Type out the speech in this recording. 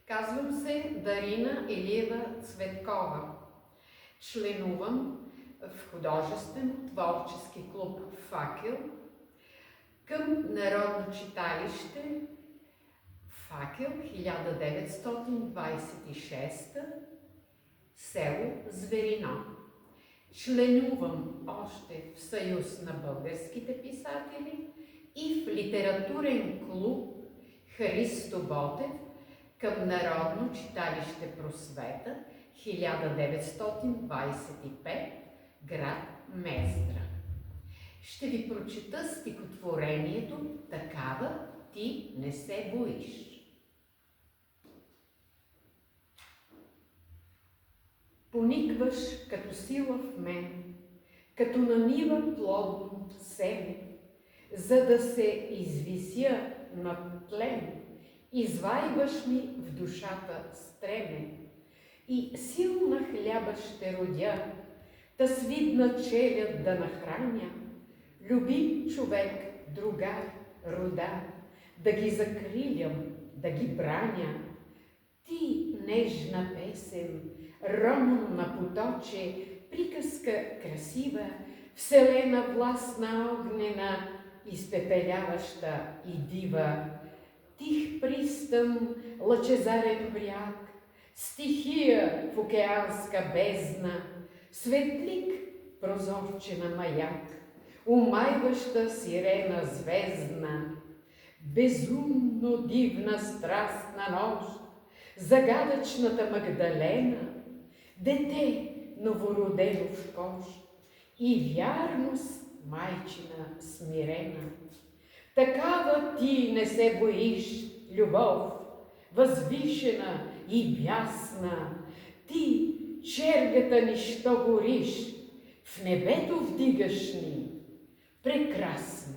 Казвам се Дарина Илиева Цветкова. Членувам в художествено-творчески клуб «Факел» към Народно читалище «Факел» 1926, село Зверино. Членувам още в Съюз на българските писатели и в литературен клуб Христо Ботев към Народно читалище Просвета 1925, град Мездра. Ще ви прочета стихотворението «Такава ти не се боиш». Поникваш като сила в мен, като нанива плодно семе, за да се извися над тлен, извайваш ми в душата стреме. И силна хляба ще родя, та свидна челяд да нахраня, любим човек, другар, рода, да ги закрилям, да ги браня. Ти, нежна песен, роман на поточе, приказка красива, вселена властна огнена, изпепеляваща и дива, тих пристан, лъчезарен бряг, стихия в океанска бездна, светлик, прозорче на маяк, умайваща сирена звездна, безумно дивна страстна нощ, загадъчната Магдалена, дете новородено в кош и вярност майчина смирена. Такава ти не се боиш, любов, възвишена и бясна, ти, чергата ни, що гориш, в небето вдигаш ни, прекрасна.